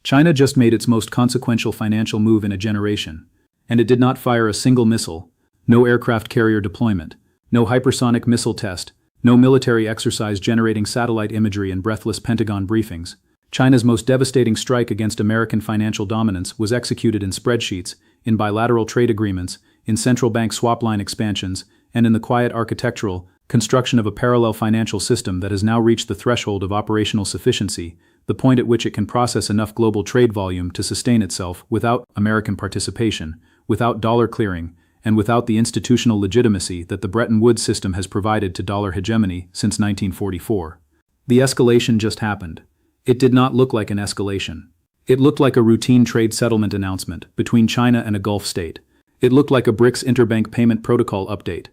China just made its most consequential financial move in a generation, and it did not fire a single missile, no aircraft carrier deployment, no hypersonic missile test, no military exercise generating satellite imagery and breathless Pentagon briefings. China's most devastating strike against American financial dominance was executed in spreadsheets, in bilateral trade agreements, in central bank swap line expansions, and in the quiet architectural construction of a parallel financial system that has now reached the threshold of operational sufficiency, the point at which it can process enough global trade volume to sustain itself without American participation, without dollar clearing, and without the institutional legitimacy that the Bretton Woods system has provided to dollar hegemony since 1944. The escalation just happened. It did not look like an escalation. It looked like a routine trade settlement announcement between China and a Gulf state. It looked like a BRICS interbank payment protocol update.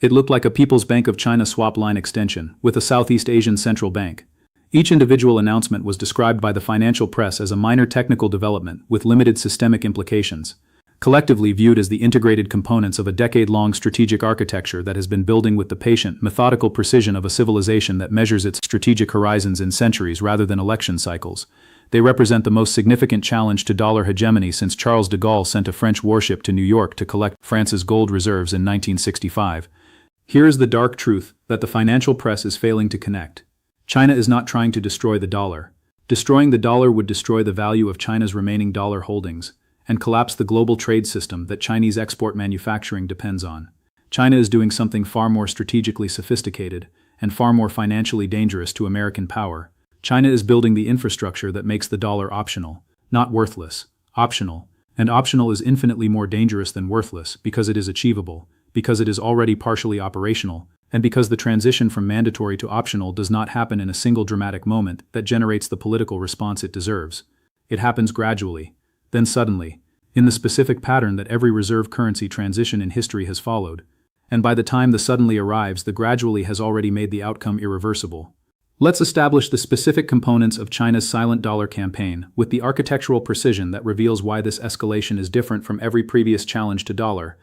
It looked like a People's Bank of China swap line extension with a Southeast Asian central bank. Each individual announcement was described by the financial press as a minor technical development with limited systemic implications, collectively viewed as the integrated components of a decade-long strategic architecture that has been building with the patient, methodical precision of a civilization that measures its strategic horizons in centuries rather than election cycles. They represent the most significant challenge to dollar hegemony since Charles de Gaulle sent a French warship to New York to collect France's gold reserves in 1965. Here is the dark truth that the financial press is failing to connect. China is not trying to destroy the dollar. Destroying the dollar would destroy the value of China's remaining dollar holdings and collapse the global trade system that Chinese export manufacturing depends on. China is doing something far more strategically sophisticated and far more financially dangerous to American power. China is building the infrastructure that makes the dollar optional, not worthless, optional, and optional is infinitely more dangerous than worthless because it is achievable, because it is already partially operational, and because the transition from mandatory to optional does not happen in a single dramatic moment that generates the political response it deserves. It happens gradually, then suddenly, in the specific pattern that every reserve currency transition in history has followed, and by the time the suddenly arrives, the gradually has already made the outcome irreversible. Let's establish the specific components of China's silent dollar campaign with the architectural precision that reveals why this escalation is different from every previous challenge to dollar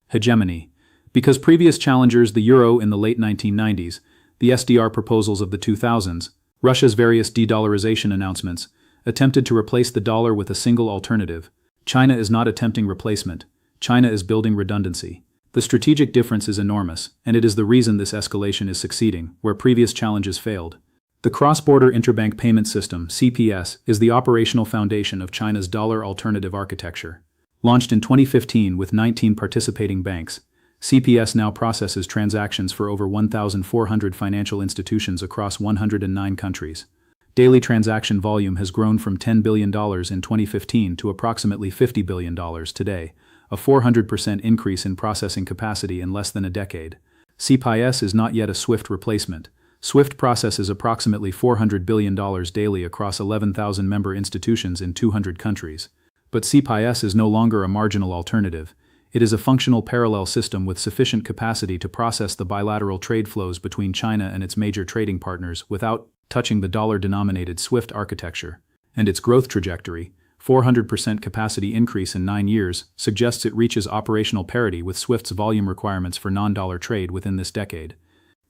hegemony. Because previous challengers, the euro in the late 1990s, the SDR proposals of the 2000s, Russia's various de-dollarization announcements, attempted to replace the dollar with a single alternative. China is not attempting replacement. China is building redundancy. The strategic difference is enormous, and it is the reason this escalation is succeeding, where previous challenges failed. The Cross-Border Interbank Payment System, CPS, is the operational foundation of China's dollar alternative architecture. Launched in 2015 with 19 participating banks, CPS now processes transactions for over 1,400 financial institutions across 109 countries. Daily transaction volume has grown from $10 billion in 2015 to approximately $50 billion today, a 400% increase in processing capacity in less than a decade. CPS is not yet a SWIFT replacement. SWIFT processes approximately $400 billion daily across 11,000 member institutions in 200 countries. But CPS is no longer a marginal alternative. It is a functional parallel system with sufficient capacity to process the bilateral trade flows between China and its major trading partners without touching the dollar-denominated SWIFT architecture. And its growth trajectory, 400% capacity increase in 9 years, suggests it reaches operational parity with SWIFT's volume requirements for non-dollar trade within this decade.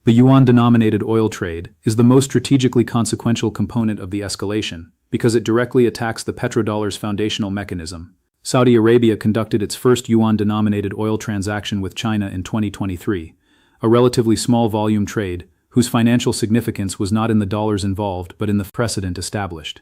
The yuan-denominated oil trade is the most strategically consequential component of the escalation because it directly attacks the petrodollar's foundational mechanism. Saudi Arabia conducted its first yuan-denominated oil transaction with China in 2023, a relatively small volume trade whose financial significance was not in the dollars involved but in the precedent established.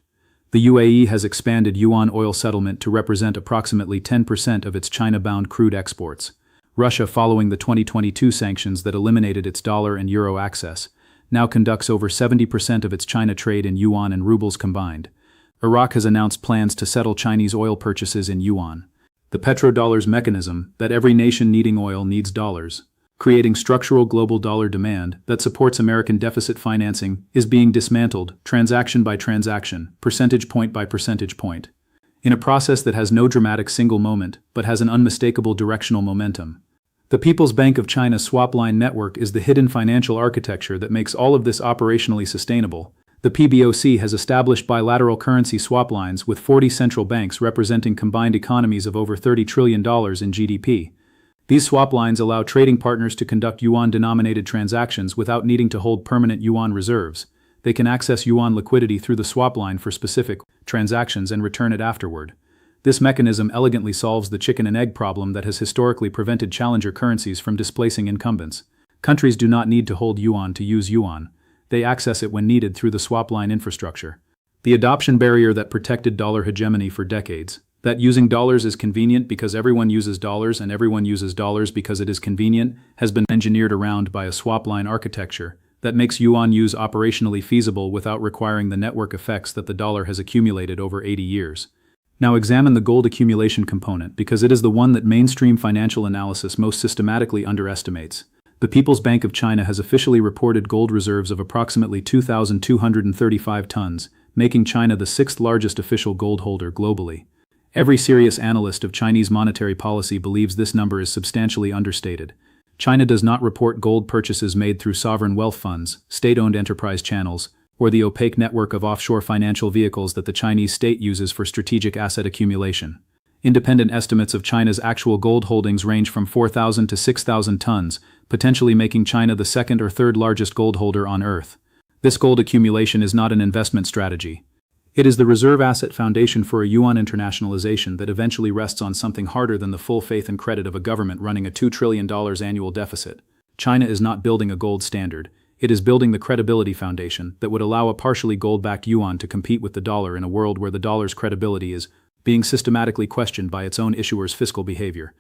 The UAE has expanded yuan oil settlement to represent approximately 10% of its China-bound crude exports. Russia, following the 2022 sanctions that eliminated its dollar and euro access, now conducts over 70% of its China trade in yuan and rubles combined. Iraq has announced plans to settle Chinese oil purchases in yuan. The petrodollar's mechanism that every nation needing oil needs dollars, creating structural global dollar demand that supports American deficit financing, is being dismantled, transaction by transaction, percentage point by percentage point, in a process that has no dramatic single moment but has an unmistakable directional momentum. The People's Bank of China swap line network is the hidden financial architecture that makes all of this operationally sustainable. The PBOC has established bilateral currency swap lines with 40 central banks representing combined economies of over $30 trillion in GDP. These swap lines allow trading partners to conduct yuan-denominated transactions without needing to hold permanent yuan reserves. they can access yuan liquidity through the swap line for specific transactions and return it afterward. This mechanism elegantly solves the chicken and egg problem that has historically prevented challenger currencies from displacing incumbents. Countries do not need to hold yuan to use yuan. They access it when needed through the swap line infrastructure. The adoption barrier that protected dollar hegemony for decades, that using dollars is convenient because everyone uses dollars and everyone uses dollars because it is convenient, has been engineered around by a swap line architecture that makes yuan use operationally feasible without requiring the network effects that the dollar has accumulated over 80 years. Now examine the gold accumulation component because it is the one that mainstream financial analysis most systematically underestimates. The People's Bank of China has officially reported gold reserves of approximately 2,235 tons, making China the sixth largest official gold holder globally. Every serious analyst of Chinese monetary policy believes this number is substantially understated. China does not report gold purchases made through sovereign wealth funds, state-owned enterprise channels, or the opaque network of offshore financial vehicles that the Chinese state uses for strategic asset accumulation. Independent estimates of China's actual gold holdings range from 4,000 to 6,000 tons, potentially making China the second or third largest gold holder on Earth. This gold accumulation is not an investment strategy. It is the reserve asset foundation for a yuan internationalization that eventually rests on something harder than the full faith and credit of a government running a $2 trillion annual deficit. China is not building a gold standard. It is building the credibility foundation that would allow a partially gold-backed yuan to compete with the dollar in a world where the dollar's credibility is being systematically questioned by its own issuers' fiscal behavior.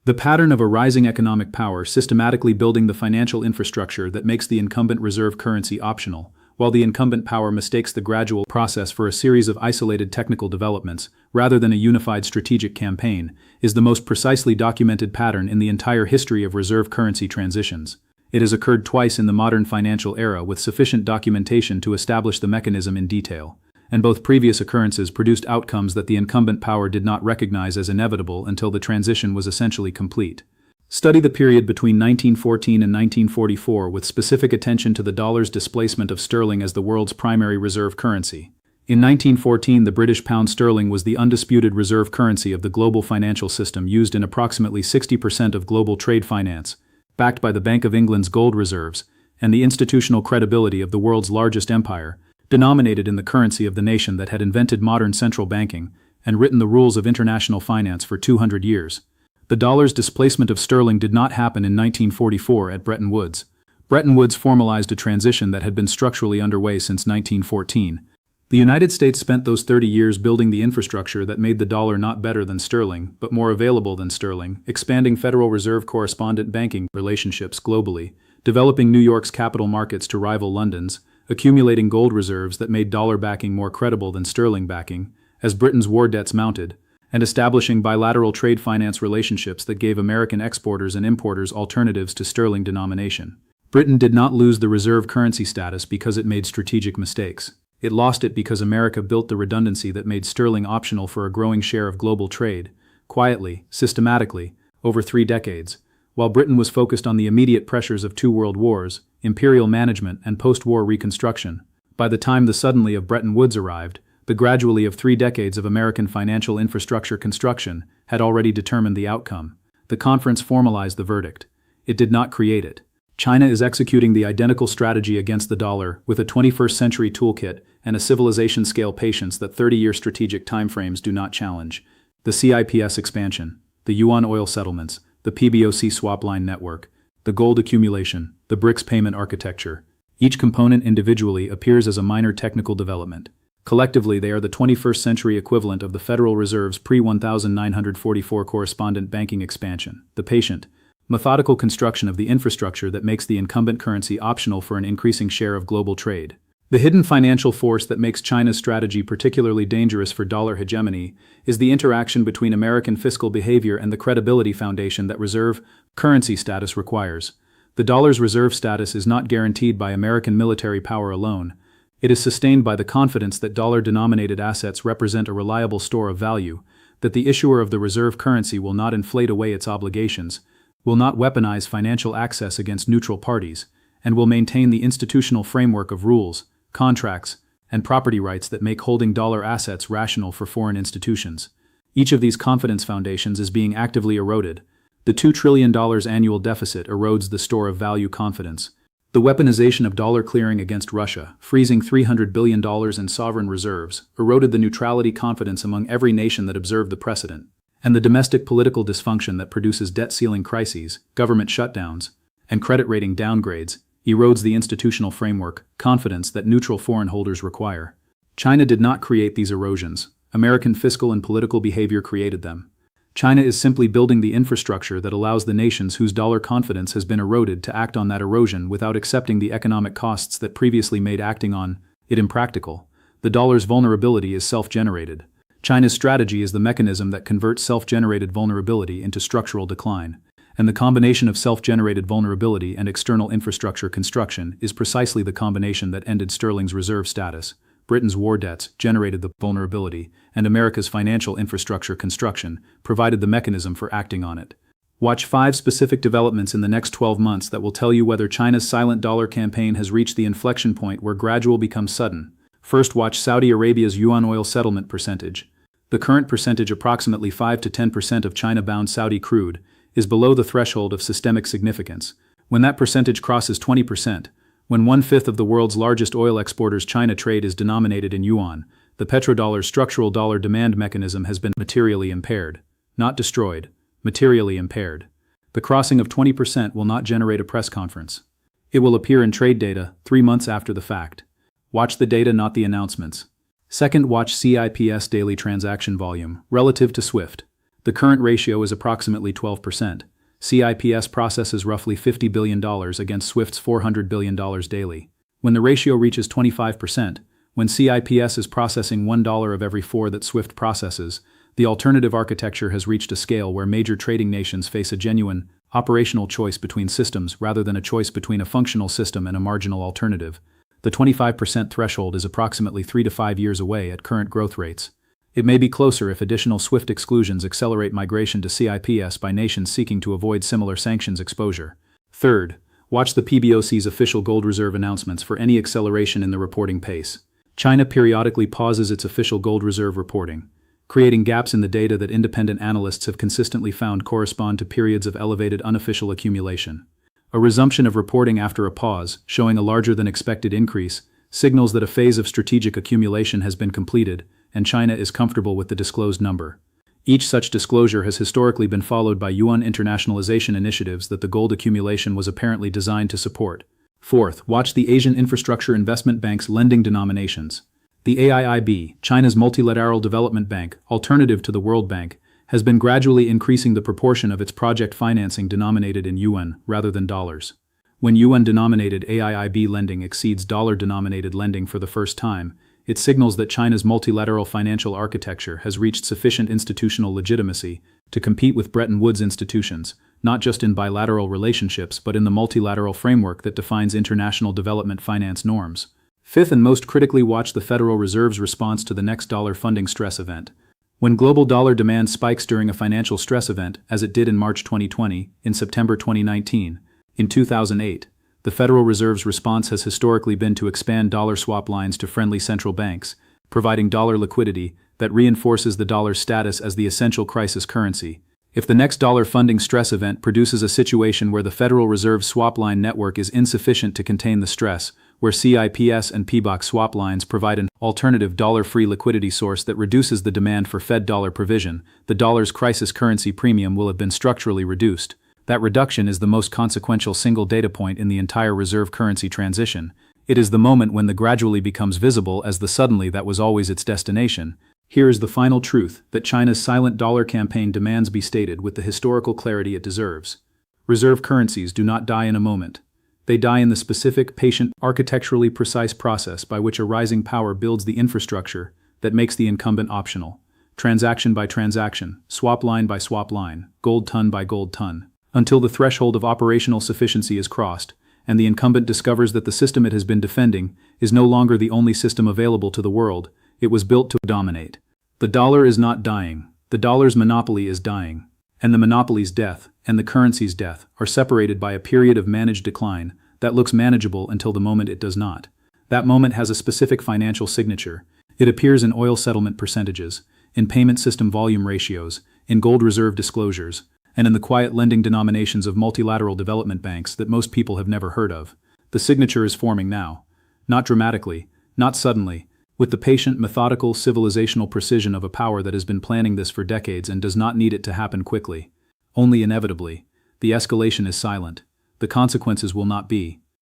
The pattern of a rising economic power systematically building the financial infrastructure that makes the incumbent reserve currency optional, while the incumbent power mistakes the gradual process for a series of isolated technical developments, rather than a unified strategic campaign, is the most precisely documented pattern in the entire history of reserve currency transitions. It has occurred twice in the modern financial era with sufficient documentation to establish the mechanism in detail, and both previous occurrences produced outcomes that the incumbent power did not recognize as inevitable until the transition was essentially complete. Study the period between 1914 and 1944 with specific attention to the dollar's displacement of sterling as the world's primary reserve currency. In 1914, the British pound sterling was the undisputed reserve currency of the global financial system, used in approximately 60% of global trade finance, backed by the Bank of England's gold reserves, and the institutional credibility of the world's largest empire, denominated in the currency of the nation that had invented modern central banking and written the rules of international finance for 200 years. The dollar's displacement of sterling did not happen in 1944 at Bretton Woods. Bretton Woods formalized a transition that had been structurally underway since 1914. The United States spent those 30 years building the infrastructure that made the dollar not better than sterling, but more available than sterling, expanding Federal Reserve correspondent banking relationships globally, developing New York's capital markets to rival London's, accumulating gold reserves that made dollar backing more credible than sterling backing, as Britain's war debts mounted, and establishing bilateral trade finance relationships that gave American exporters and importers alternatives to sterling denomination. Britain did not lose the reserve currency status because it made strategic mistakes. It lost it because America built the redundancy that made sterling optional for a growing share of global trade, quietly, systematically, over 3 decades, while Britain was focused on the immediate pressures of 2 world wars, imperial management, and post-war reconstruction. By the time the suddenly of Bretton Woods arrived, the gradually of 3 decades of American financial infrastructure construction had already determined the outcome. The conference formalized the verdict. It did not create it. China is executing the identical strategy against the dollar with a 21st century toolkit and a civilization-scale patience that 30-year strategic timeframes do not challenge. The CIPS expansion, the Yuan oil settlements, the PBOC swap line network, the gold accumulation, the BRICS payment architecture. Each component individually appears as a minor technical development. Collectively, they are the 21st century equivalent of the Federal Reserve's pre-1944 correspondent banking expansion, the patient, methodical construction of the infrastructure that makes the incumbent currency optional for an increasing share of global trade. The hidden financial force that makes China's strategy particularly dangerous for dollar hegemony is the interaction between American fiscal behavior and the credibility foundation that reserve currency status requires. The dollar's reserve status is not guaranteed by American military power alone. It is sustained by the confidence that dollar-denominated assets represent a reliable store of value, that the issuer of the reserve currency will not inflate away its obligations, will not weaponize financial access against neutral parties, and will maintain the institutional framework of rules, contracts, and property rights that make holding dollar assets rational for foreign institutions. Each of these confidence foundations is being actively eroded. The $2 trillion annual deficit erodes the store of value confidence. The weaponization of dollar clearing against Russia, freezing $300 billion in sovereign reserves, eroded the neutrality confidence among every nation that observed the precedent. And the domestic political dysfunction that produces debt ceiling crises, government shutdowns, and credit rating downgrades erodes the institutional framework, confidence that neutral foreign holders require. China did not create these erosions. American fiscal and political behavior created them. China is simply building the infrastructure that allows the nations whose dollar confidence has been eroded to act on that erosion without accepting the economic costs that previously made acting on it impractical. The dollar's vulnerability is self-generated. China's strategy is the mechanism that converts self-generated vulnerability into structural decline. And the combination of self-generated vulnerability and external infrastructure construction is precisely the combination that ended sterling's reserve status. Britain's war debts generated the vulnerability, and America's financial infrastructure construction provided the mechanism for acting on it. Watch 5 specific developments in the next 12 months that will tell you whether China's silent dollar campaign has reached the inflection point where gradual becomes sudden. First, watch Saudi Arabia's Yuan oil settlement percentage. The current percentage, approximately 5 to 10% of China-bound Saudi crude, is below the threshold of systemic significance. When that percentage crosses 20%, when 1/5 of the world's largest oil exporters' China trade is denominated in yuan, the Petrodollar's structural dollar demand mechanism has been materially impaired. Not destroyed, materially impaired. The crossing of 20% will not generate a press conference. It will appear in trade data 3 months after the fact. Watch the data, not the announcements. Second, watch CIPS daily transaction volume relative to SWIFT. The current ratio is approximately 12%. CIPS processes roughly $50 billion against SWIFT's $400 billion daily. When the ratio reaches 25%, when CIPS is processing $1 of every 4 that SWIFT processes, the alternative architecture has reached a scale where major trading nations face a genuine, operational choice between systems rather than a choice between a functional system and a marginal alternative. The 25% threshold is approximately 3 to 5 years away at current growth rates. It may be closer if additional SWIFT exclusions accelerate migration to CIPS by nations seeking to avoid similar sanctions exposure. Third, watch the PBOC's official gold reserve announcements for any acceleration in the reporting pace. China periodically pauses its official gold reserve reporting, creating gaps in the data that independent analysts have consistently found correspond to periods of elevated unofficial accumulation. A resumption of reporting after a pause, showing a larger than expected increase, signals that a phase of strategic accumulation has been completed, and China is comfortable with the disclosed number. Each such disclosure has historically been followed by Yuan internationalization initiatives that the gold accumulation was apparently designed to support. Fourth, watch the Asian Infrastructure Investment Bank's lending denominations. The AIIB, China's multilateral development bank, alternative to the World Bank, has been gradually increasing the proportion of its project financing denominated in yuan rather than dollars. When yuan-denominated AIIB lending exceeds dollar-denominated lending for the first time, it signals that China's multilateral financial architecture has reached sufficient institutional legitimacy to compete with Bretton Woods institutions, not just in bilateral relationships but in the multilateral framework that defines international development finance norms. Fifth, and most critically, watch the Federal Reserve's response to the next dollar funding stress event. When global dollar demand spikes during a financial stress event, as it did in March 2020, in September 2019, in 2008, the Federal Reserve's response has historically been to expand dollar swap lines to friendly central banks, providing dollar liquidity that reinforces the dollar's status as the essential crisis currency. If the next dollar funding stress event produces a situation where the Federal Reserve's swap line network is insufficient to contain the stress, where CIPS and PBOC swap lines provide an alternative dollar-free liquidity source that reduces the demand for Fed dollar provision, the dollar's crisis currency premium will have been structurally reduced. That reduction is the most consequential single data point in the entire reserve currency transition. It is the moment when the gradually becomes visible as the suddenly that was always its destination. Here is the final truth that China's silent dollar campaign demands be stated with the historical clarity it deserves. Reserve currencies do not die in a moment. They die in the specific, patient, architecturally precise process by which a rising power builds the infrastructure that makes the incumbent optional. Transaction by transaction, swap line by swap line, gold ton by gold ton, until the threshold of operational sufficiency is crossed, and the incumbent discovers that the system it has been defending is no longer the only system available to the world. It was built to dominate. The dollar is not dying. The dollar's monopoly is dying. And the monopoly's death and the currency's death are separated by a period of managed decline that looks manageable until the moment it does not. That moment has a specific financial signature. It appears in oil settlement percentages, in payment system volume ratios, in gold reserve disclosures, and in the quiet lending denominations of multilateral development banks that most people have never heard of. The signature is forming now. Not dramatically, not suddenly, with the patient, methodical, civilizational precision of a power that has been planning this for decades and does not need it to happen quickly. Only inevitably. The escalation is silent. The consequences will not be.